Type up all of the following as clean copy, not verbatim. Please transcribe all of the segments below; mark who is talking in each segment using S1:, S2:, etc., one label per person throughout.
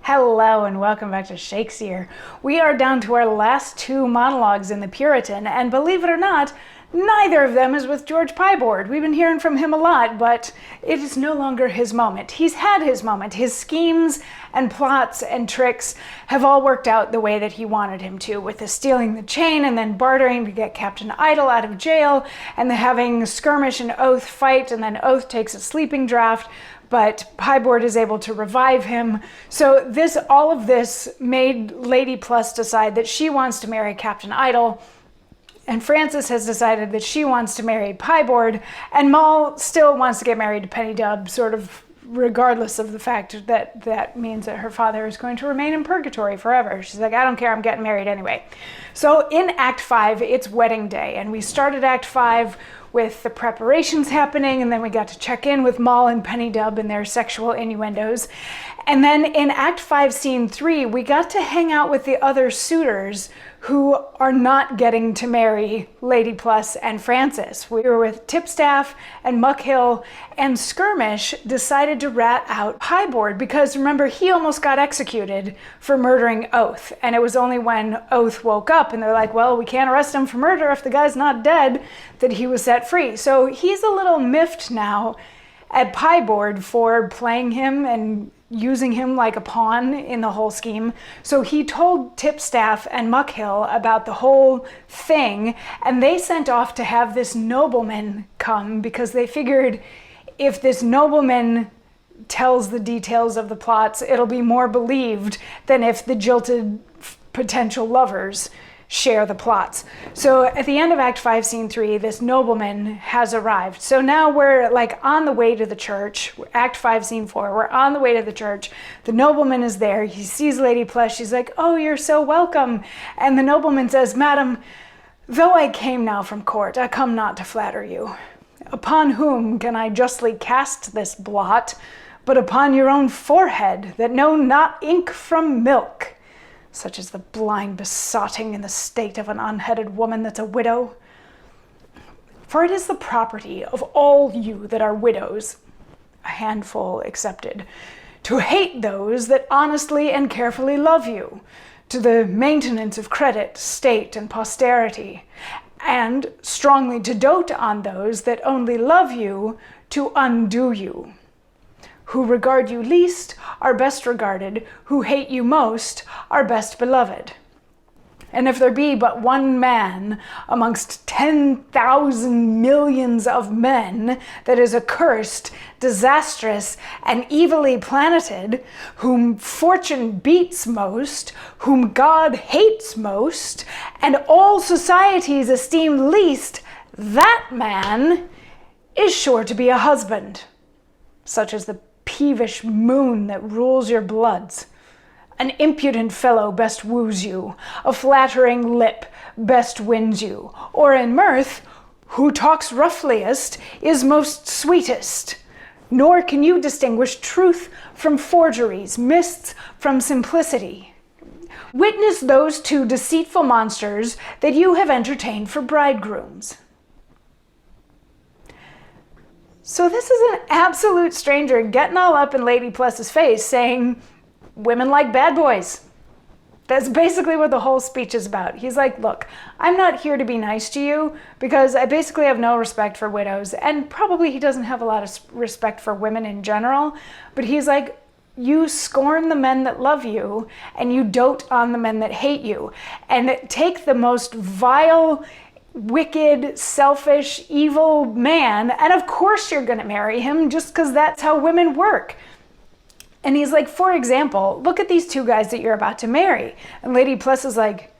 S1: Hello and welcome back to Shakesyear. We are down to our last two monologues in the Puritan, and believe it or not, neither of them is with George Piebald. We've been hearing from him a lot, but it is no longer his moment. He's had his moment. His schemes and plots and tricks have all worked out the way that he wanted him to, with the stealing the chain and then bartering to get Captain Idle out of jail, and the having Skirmish and Oath fight, and then Oath takes a sleeping draft, but Piebald is able to revive him. So all of this made Lady Plus decide that she wants to marry Captain Idle, and Frances has decided that she wants to marry Piebald, and Moll still wants to get married to Penny Dub, sort of regardless of the fact that that means that her father is going to remain in purgatory forever. She's like, I don't care, I'm getting married anyway. So in Act 5, it's wedding day, and we started Act 5 with the preparations happening, and then we got to check in with Moll and Penny Dub and their sexual innuendos. And then in Act 5, Scene 3, we got to hang out with the other suitors who are not getting to marry Lady Plus and Frances. We were with Tipstaff and Muckhill, and Skirmish decided to rat out Piebald because, remember, he almost got executed for murdering Oath. And it was only when Oath woke up and they're like, well, we can't arrest him for murder if the guy's not dead, that he was set free. So he's a little miffed now at Piebald for playing him and using him like a pawn in the whole scheme. So he told Tipstaff and Muckhill about the whole thing, and they sent off to have this nobleman come because they figured if this nobleman tells the details of the plots, it'll be more believed than if the jilted potential lovers share the plots. So at the end of Act 5, Scene 3, this nobleman has arrived. So now we're like on the way to the church. Act 5, Scene 4, we're on the way to the church. The nobleman is there. He sees Lady Plus. She's like, oh, you're so welcome. And the nobleman says, Madam, though I came now from court, I come not to flatter you. Upon whom can I justly cast this blot, but upon your own forehead, that know not ink from milk, such as the blind besotting in the state of an unheaded woman that's a widow. For it is the property of all you that are widows, a handful excepted, to hate those that honestly and carefully love you, to the maintenance of credit, state, and posterity, and strongly to dote on those that only love you to undo you. Who regard you least are best regarded, who hate you most are best beloved. And if there be but one man amongst 10,000 millions of men that is accursed, disastrous, and evilly planeted, whom fortune beats most, whom God hates most, and all societies esteem least, that man is sure to be a husband, such as the peevish moon that rules your bloods. An impudent fellow best woos you, a flattering lip best wins you, or in mirth, who talks roughliest is most sweetest. Nor can you distinguish truth from forgeries, mists from simplicity. Witness those two deceitful monsters that you have entertained for bridegrooms. So this is an absolute stranger getting all up in Lady Plus's face saying, women like bad boys. That's basically what the whole speech is about. He's like, look, I'm not here to be nice to you because I basically have no respect for widows, and probably he doesn't have a lot of respect for women in general, but he's like, you scorn the men that love you and you dote on the men that hate you, and take the most vile, wicked, selfish, evil man, and of course you're going to marry him just because that's how women work. And he's like, for example, look at these two guys that you're about to marry. And Lady Plus is like,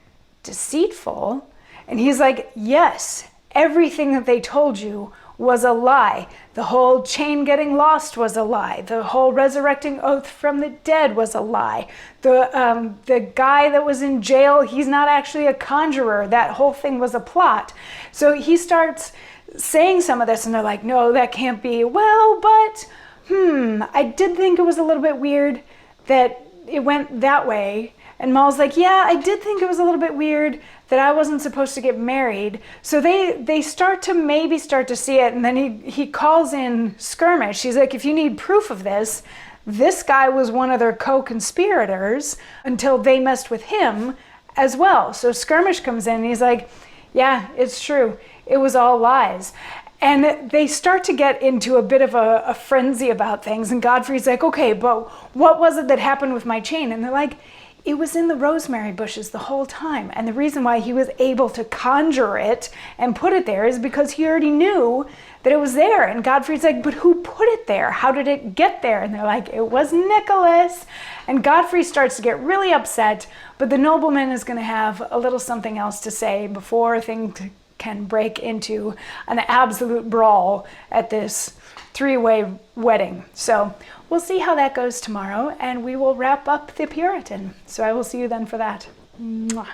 S1: deceitful? And he's like, yes, everything that they told you was a lie. The whole chain getting lost was a lie. The whole resurrecting Oath from the dead was a lie. The guy that was in jail, he's not actually a conjurer. That whole thing was a plot. So he starts saying some of this, and they're like, no, that can't be. Well, but, I did think it was a little bit weird that it went that way. And Moll's like, yeah, I did think it was a little bit weird that I wasn't supposed to get married. So they start to see it, and then he calls in Skirmish. He's like, if you need proof of this, this guy was one of their co-conspirators until they messed with him as well. So Skirmish comes in and he's like, yeah, it's true. It was all lies. And they start to get into a bit of a frenzy about things. And Godfrey's like, okay, but what was it that happened with my chain? And they're like, it was in the rosemary bushes the whole time. And the reason why he was able to conjure it and put it there is because he already knew that it was there. And Godfrey's like, but who put it there? How did it get there? And they're like, it was Nicholas. And Godfrey starts to get really upset, but the nobleman is going to have a little something else to say before things can break into an absolute brawl at this three-way wedding. So we'll see how that goes tomorrow, and we will wrap up the Puritan. So I will see you then for that. Mwah.